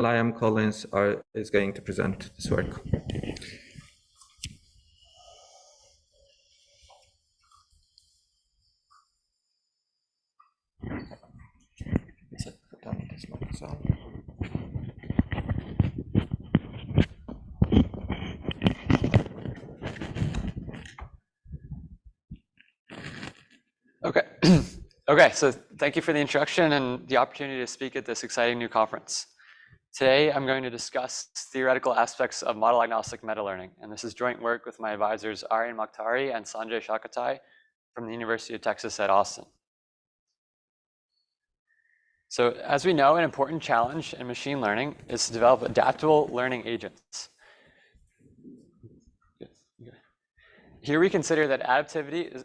Liam Collins is going to present this work. Okay. Okay, so thank you for the introduction and the opportunity to speak at this exciting new conference. Today, I'm going to discuss theoretical aspects of model-agnostic meta-learning, and this is joint work with my advisors Aryan, Mokhtari and Sanjay Shakkottai from the University of Texas at Austin. So as we know, an important challenge in machine learning is to develop adaptable learning agents. Here we consider that adaptivity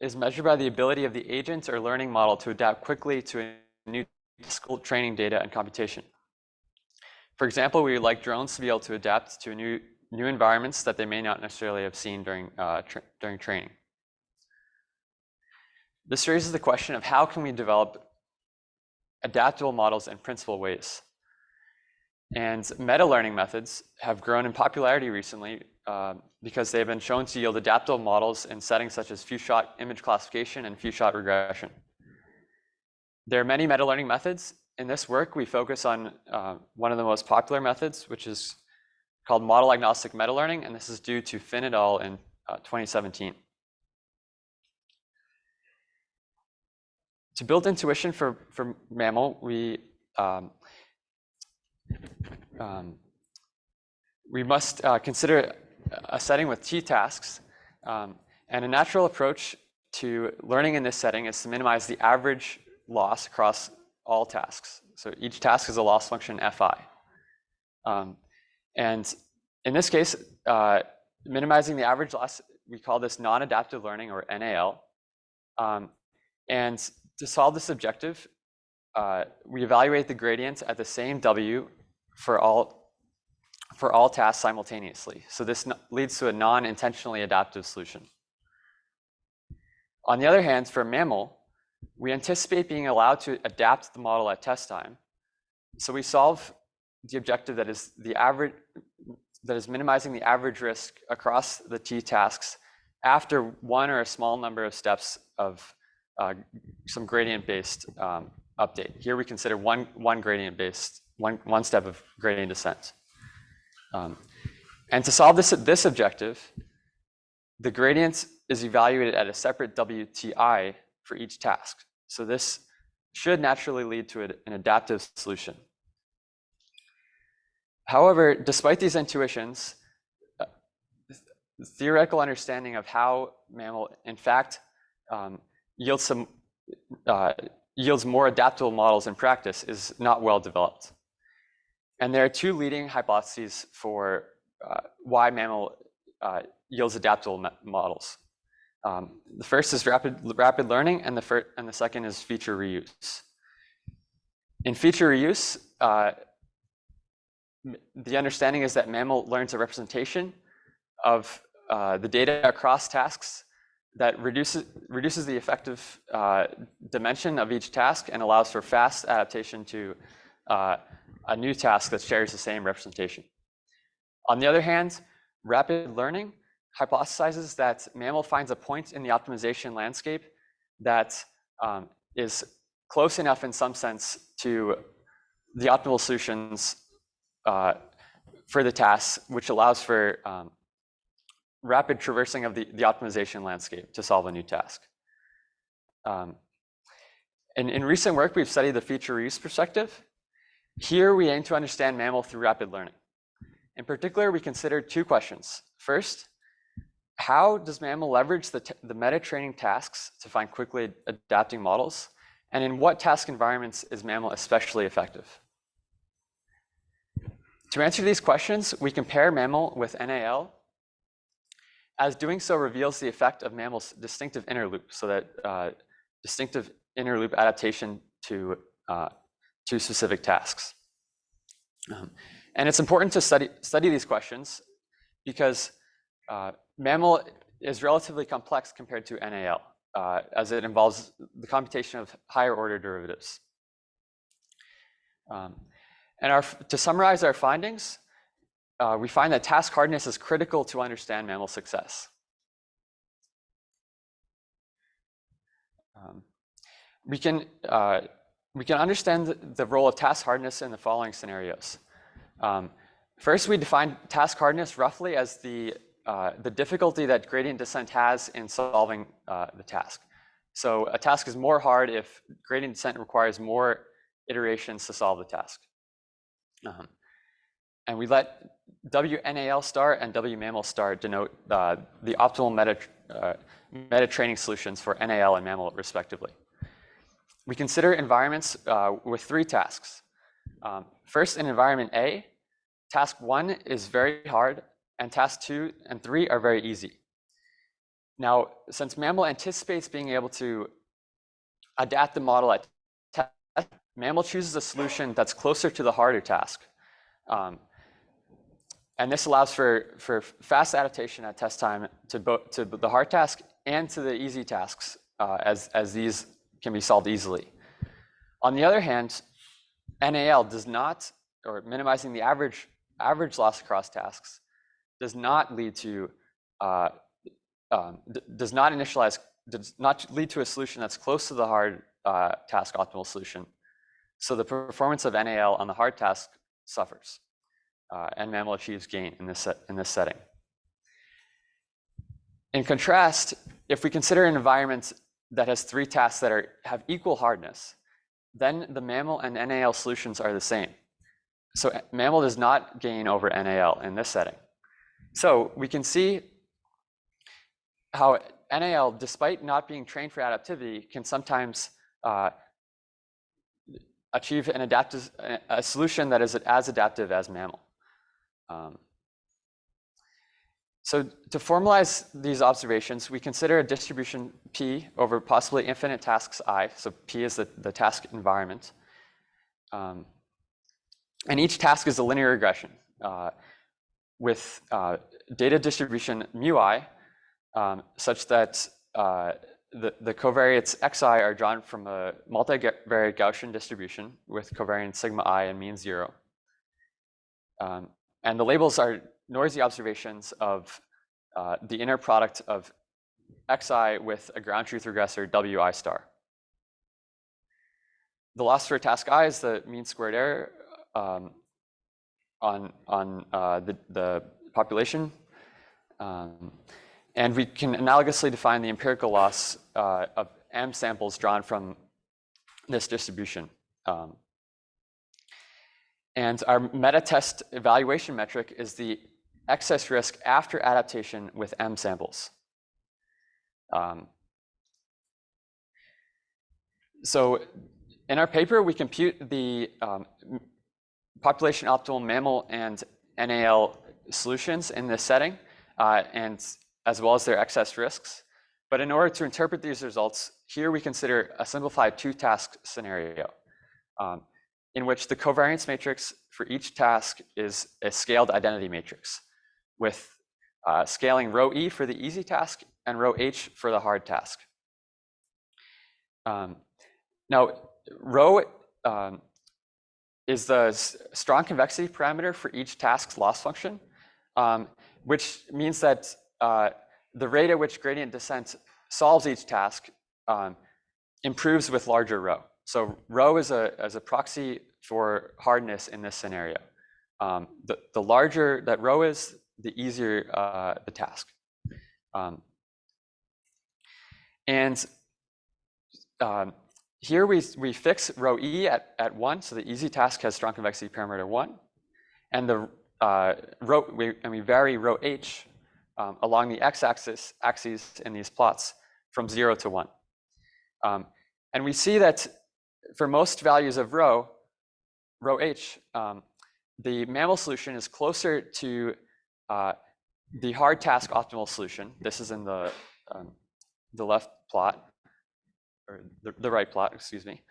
is measured by the ability of the agent or learning model to adapt quickly to a new school training data and computation. For example, we would like drones to be able to adapt to new environments that they may not necessarily have seen during training. This raises the question of how can we develop adaptable models in principal ways. And meta-learning methods have grown in popularity recently because they've been shown to yield adaptable models in settings such as few-shot image classification and few-shot regression. There are many meta-learning methods. In this work, we focus on one of the most popular methods, which is called model-agnostic meta-learning, and this is due to Finn et al. In 2017. To build intuition for MAML, we must consider a setting with T tasks, and a natural approach to learning in this setting is to minimize the average loss across all tasks. So each task is a loss function fi. And in this case, minimizing the average loss, we call this non-adaptive learning, or NAL. And to solve this objective, we evaluate the gradient at the same W for all tasks simultaneously. So this leads to a non-intentionally adaptive solution. On the other hand, for MAML, we anticipate being allowed to adapt the model at test time. So we solve the objective that is minimizing the average risk across the T tasks after one or a small number of steps of some gradient-based update. Here we consider one step of gradient descent. And to solve this objective, the gradient is evaluated at a separate WTI for each task. So this should naturally lead to an adaptive solution. However, despite these intuitions, the theoretical understanding of how MAML in fact yields more adaptable models in practice is not well developed. And there are two leading hypotheses for why MAML yields adaptable models. The first is rapid learning, and the second is feature reuse. In feature reuse, the understanding is that MAML learns a representation of the data across tasks that reduces the effective dimension of each task and allows for fast adaptation to a new task that shares the same representation. On the other hand, rapid learning hypothesizes that MAML finds a point in the optimization landscape that is close enough in some sense to the optimal solutions for the tasks, which allows for rapid traversing of the optimization landscape to solve a new task. And in recent work, we've studied the feature reuse perspective. Here, we aim to understand MAML through rapid learning. In particular, we considered two questions. First, how does MAML leverage the meta-training tasks to find quickly adapting models? And in what task environments is MAML especially effective? To answer these questions, we compare MAML with NAL, as doing so reveals the effect of MAML's distinctive inner loop, so that distinctive inner loop adaptation to specific tasks. And it's important to study these questions because MAML is relatively complex compared to NAL, as it involves the computation of higher order derivatives. And to summarize our findings, we find that task hardness is critical to understand MAML success. We can understand the role of task hardness in the following scenarios. First, we define task hardness roughly as the difficulty that gradient descent has in solving the task. So a task is more hard if gradient descent requires more iterations to solve the task. And we let WNAL star and WMAML star denote the optimal meta training solutions for NAL and MAML respectively. We consider environments with 3 tasks. First, in environment A, task 1 is very hard, and task 2 and 3 are very easy. Now, since MAML anticipates being able to adapt the model at test, MAML chooses a solution that's closer to the harder task. And this allows for fast adaptation at test time to the hard task and to the easy tasks as these can be solved easily. On the other hand, NAL does not, or minimizing the average loss across tasks, does not lead to does not lead to a solution that's close to the hard task optimal solution. So the performance of NAL on the hard task suffers, and MAML achieves gain in this setting. In contrast, if we consider an environment that has 3 tasks that have equal hardness, then the MAML and NAL solutions are the same. So MAML does not gain over NAL in this setting. So we can see how NAL, despite not being trained for adaptivity, can sometimes achieve a solution that is as adaptive as MAML. So to formalize these observations, we consider a distribution P over possibly infinite tasks I. So P is the task environment. And each task is a linear regression with data distribution mu I, such that the covariates xi are drawn from a multivariate Gaussian distribution with covariance sigma I and mean 0. And the labels are noisy observations of the inner product of xi with a ground truth regressor wi star. The loss for task I is the mean squared error on the population. And we can analogously define the empirical loss of M samples drawn from this distribution. And our meta-test evaluation metric is the excess risk after adaptation with M samples. So in our paper, we compute the population optimal MAML and NAL solutions in this setting, and as well as their excess risks. But in order to interpret these results, here we consider a simplified 2-task scenario in which the covariance matrix for each task is a scaled identity matrix with scaling rho E for the easy task and rho H for the hard task. Now, rho is the strong convexity parameter for each task's loss function, which means that the rate at which gradient descent solves each task improves with larger rho. So rho is a proxy for hardness in this scenario. The larger that rho is, the easier the task. Here we fix rho E at 1, so the easy task has strong convexity parameter 1, and we vary rho H along the x-axis in these plots from 0 to 1. And we see that for most values of rho H, the MAML solution is closer to the hard task optimal solution. This is in the left plot, or the right plot, excuse me.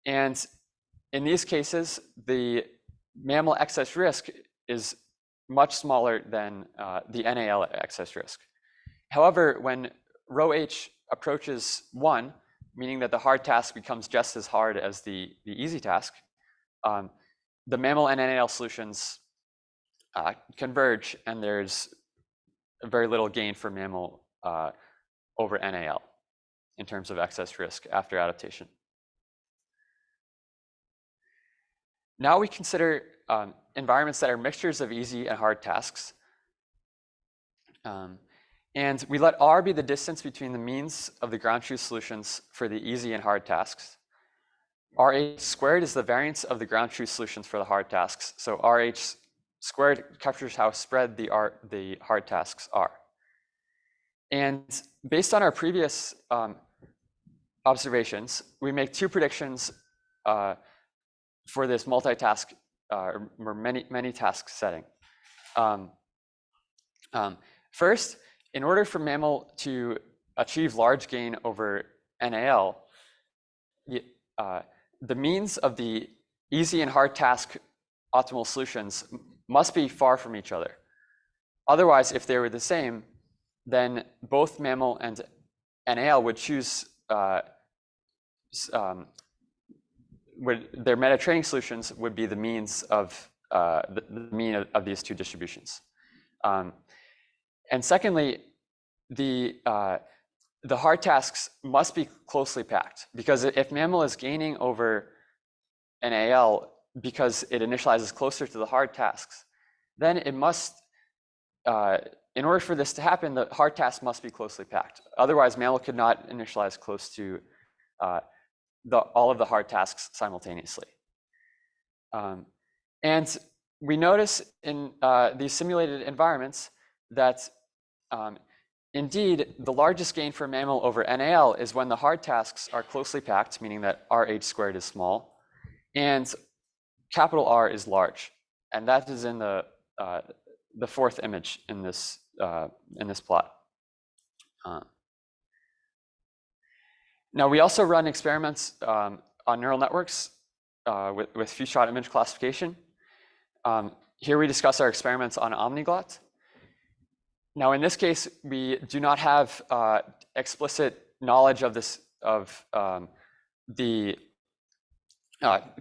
And in these cases, the MAML excess risk is much smaller than the NAL excess risk. However, when rho H approaches 1, meaning that the hard task becomes just as hard as the easy task, the MAML and NAL solutions converge, and there's very little gain for MAML over NAL in terms of excess risk after adaptation. Now we consider environments that are mixtures of easy and hard tasks. And we let R be the distance between the means of the ground truth solutions for the easy and hard tasks. RH squared is the variance of the ground truth solutions for the hard tasks. So RH squared captures how spread the hard tasks are. And based on our previous observations, we make two predictions for this multitask or many task setting. First, in order for MAML to achieve large gain over NAL, the means of the easy and hard task optimal solutions must be far from each other. Otherwise, if they were the same, then both MAML and NAL would choose their meta training solutions would be the means of the mean of these two distributions. And secondly, the hard tasks must be closely packed, because if MAML is gaining over NAL because it initializes closer to the hard tasks, then it must, in order for this to happen, the hard task must be closely packed. Otherwise, MAML could not initialize close to all of the hard tasks simultaneously. And we notice in these simulated environments that indeed the largest gain for MAML over NAL is when the hard tasks are closely packed, meaning that RH squared is small, and capital R is large. And that is in the fourth image in this plot. Now we also run experiments on neural networks with few-shot image classification. Here we discuss our experiments on Omniglot. Now in this case, we do not have explicit knowledge of the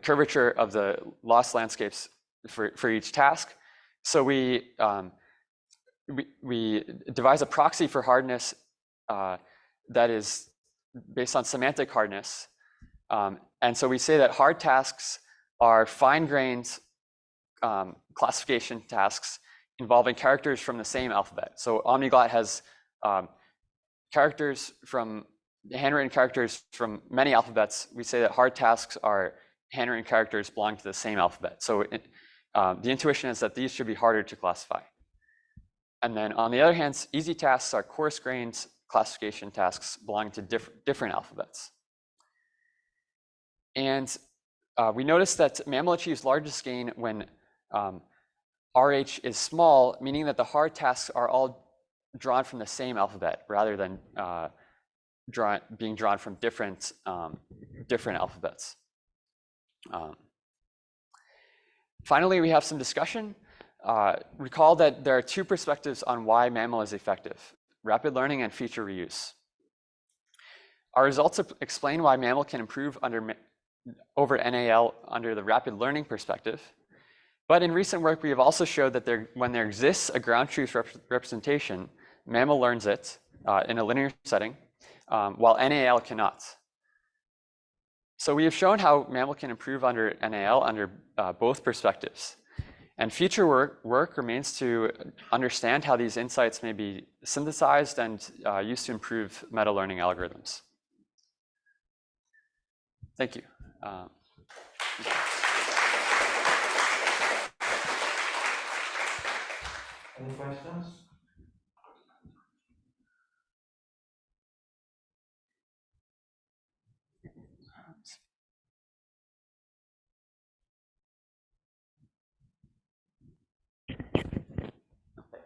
curvature of the loss landscapes for each task. So we devise a proxy for hardness that is based on semantic hardness. And so we say that hard tasks are fine-grained classification tasks involving characters from the same alphabet. So Omniglot has handwritten characters from many alphabets. We say that hard tasks are handwritten characters belonging to the same alphabet. So the intuition is that these should be harder to classify. And then on the other hand, easy tasks are coarse-grained classification tasks belonging to different alphabets. And we notice that MAML achieves largest gain when RH is small, meaning that the hard tasks are all drawn from the same alphabet rather than being drawn from different alphabets. Finally, we have some discussion. Recall that there are two perspectives on why MAML is effective: rapid learning and feature reuse. Our results explain why MAML can improve over NAL under the rapid learning perspective. But in recent work, we have also showed that when there exists a ground truth representation, MAML learns it in a linear setting, while NAL cannot. So we have shown how MAML can improve under NAL under both perspectives. And future work remains to understand how these insights may be synthesized and used to improve meta-learning algorithms. Thank you. Any questions?